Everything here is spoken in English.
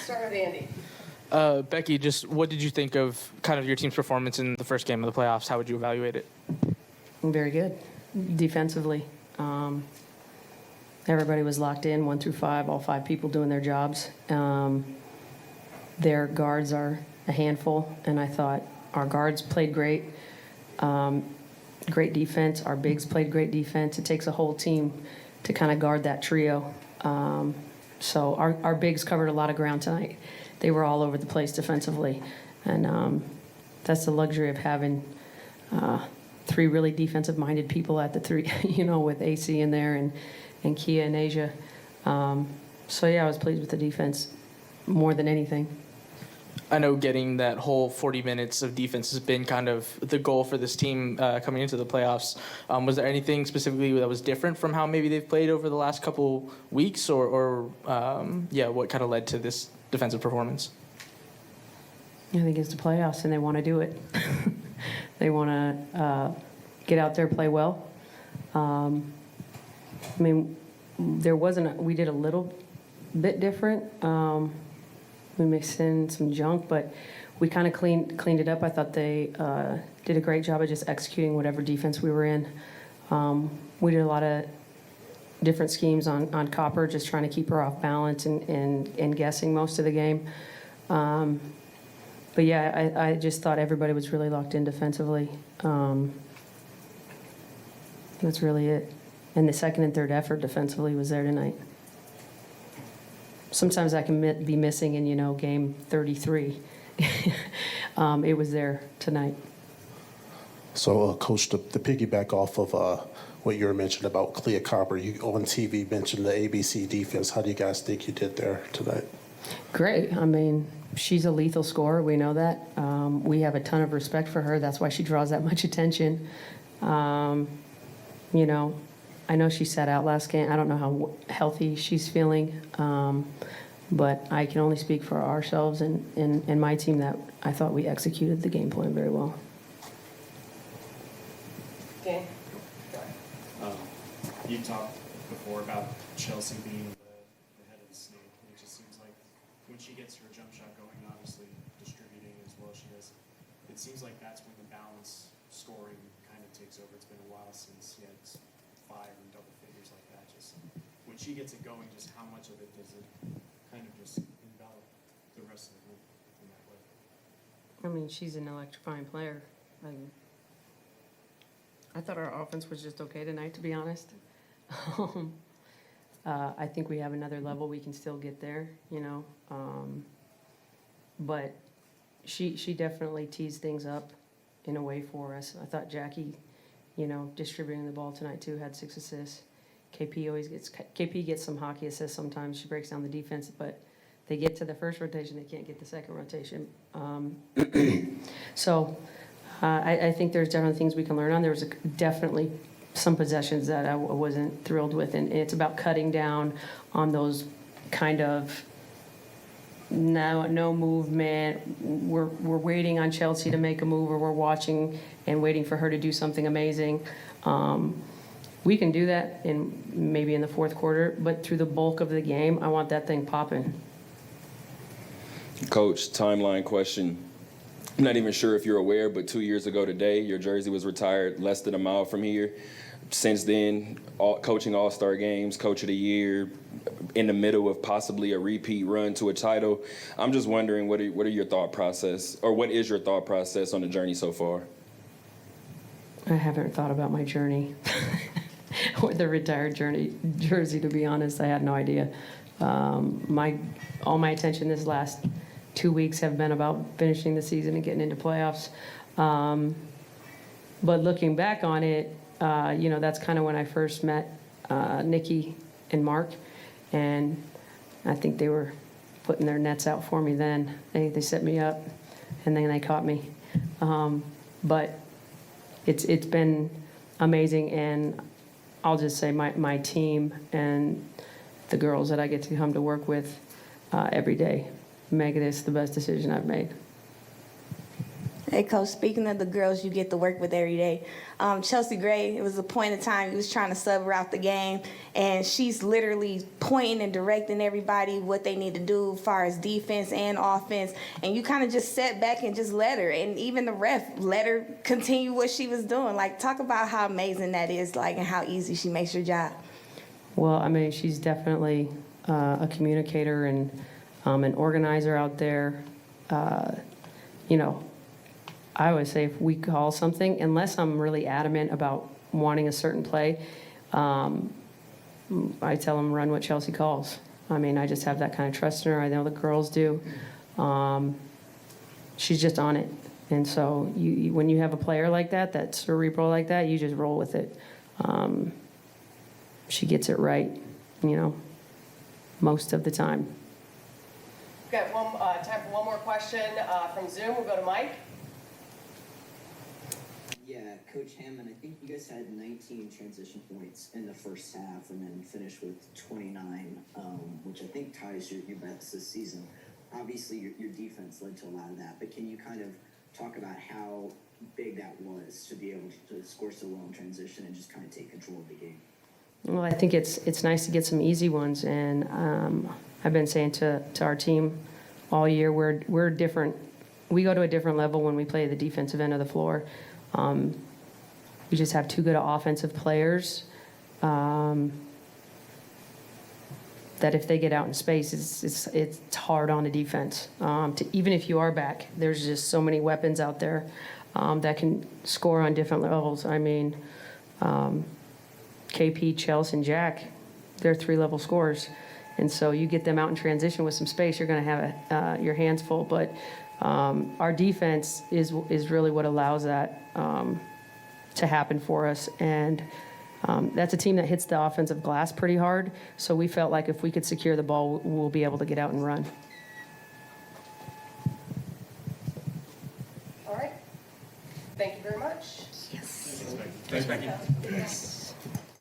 Start with Andy. Becky, just what did you think of kind of your team's performance in the first game of the playoffs? How would you evaluate it? Very good. Defensively. Everybody was locked in, 1 through 5, all 5 people doing their jobs. Their guards are a handful, and I thought our guards played great. Great defense. Our bigs played great defense. It takes a whole team to kind of guard that trio. So our bigs covered a lot of ground tonight. They were all over the place defensively. And that's the luxury of having 3 really defensive-minded people at the 3, with AC in there and Kia and Asia. So, yeah, I was pleased with the defense more than anything. I know getting that whole 40 minutes of defense has been kind of the goal for this team coming into the playoffs. Was there anything specifically that was different from how maybe they've played over the last couple weeks or what kind of led to this defensive performance? I think it's the playoffs, and they want to do it. They want to get out there, play well. We did a little bit different. We mixed in some junk, but we kind of cleaned it up. I thought they did a great job of just executing whatever defense we were in. We did a lot of different schemes on Copper, just trying to keep her off balance and guessing most of the game. But yeah, I just thought everybody was really locked in defensively. That's really it. And the second and third effort defensively was there tonight. Sometimes I can be missing in, game 33. It was there tonight. So, Coach, to piggyback off of what you were mentioning about Clea Copper, you on TV mentioned the ABC defense. How do you guys think you did there tonight? Great. She's a lethal scorer. We know that. We have a ton of respect for her. That's why she draws that much attention. I know she sat out last game. I don't know how healthy she's feeling, but I can only speak for ourselves and my team that I thought we executed the game plan very well. Okay. You talked before about Chelsea being the head of the snake, and it just seems like when she gets her jump shot going, obviously distributing as well she does, it seems like that's when the balance scoring kind of takes over. It's been a while since she had 5 and double figures like that. Just when she gets it going, just how much of it does it kind of just envelop the rest of the group in that way? She's an electrifying player. I thought our offense was just okay tonight, to be honest. I think we have another level we can still get there, but she definitely teased things up in a way for us. I thought Jackie, distributing the ball tonight too, had 6 assists. KP gets some hockey assists sometimes. She breaks down the defense, but they get to the first rotation, they can't get the second rotation. So I think there's definitely things we can learn on. There was definitely some possessions that I wasn't thrilled with, and it's about cutting down on those kind of no movement. We're waiting on Chelsea to make a move, or we're watching and waiting for her to do something amazing. We can do that maybe in the fourth quarter, but through the bulk of the game, I want that thing popping. Coach, timeline question. I'm not even sure if you're aware, but 2 years ago today, your jersey was retired less than a mile from here. Since then, coaching all-star games, coach of the year, in the middle of possibly a repeat run to a title. I'm just wondering, what are your thought process, or what is your thought process on the journey so far? I haven't thought about my journey or the retired jersey, to be honest. I had no idea. All my attention this last 2 weeks have been about finishing the season and getting into playoffs. But looking back on it, that's kind of when I first met Nikki and Mark, and I think they were putting their nets out for me then. They set me up, and then they caught me. But it's been amazing, and I'll just say my team and the girls that I get to come to work with every day make this the best decision I've made. Hey, Coach, speaking of the girls you get to work with every day, Chelsea Gray, it was a point in time you was trying to sub her out the game, and she's literally pointing and directing everybody what they need to do as far as defense and offense, and you kind of just sat back and just let her, and even the ref let her continue what she was doing. Like, talk about how amazing that is, like, and how easy she makes her job. Well, I mean, she's definitely a communicator and an organizer out there. You know, I always say if we call something, unless I'm really adamant about wanting a certain play, I tell them run what Chelsea calls. I mean, I just have that kind of trust in her. I know the girls do. She's just on it. And so when you have a player like that, that's cerebral like that, you just roll with it. She gets it right, you know, most of the time. We've got time for one more question from Zoom. We'll go to Mike. Yeah, Coach Hammon, I think you guys had 19 transition points in the first half and then finished with 29, which I think ties your best this season. Obviously, your defense led to a lot of that, but can you kind of talk about how big that was to be able to score so well in transition and just kind of take control of the game? Well, I think it's nice to get some easy ones, and I've been saying to our team all year, we're different. We go to a different level when we play the defensive end of the floor. We just have too good of offensive players that if they get out in space, it's hard on the defense. Even if you are back, there's just so many weapons out there that can score on different levels. I mean, KP, Chelsea, and Jack, they're 3-level scorers. And so you get them out in transition with some space, you're going to have your hands full. But our defense is really what allows that to happen for us. And that's a team that hits the offensive glass pretty hard. So we felt like if we could secure the ball, we'll be able to get out and run. All right. Thank you very much. Yes. Thanks, Becky.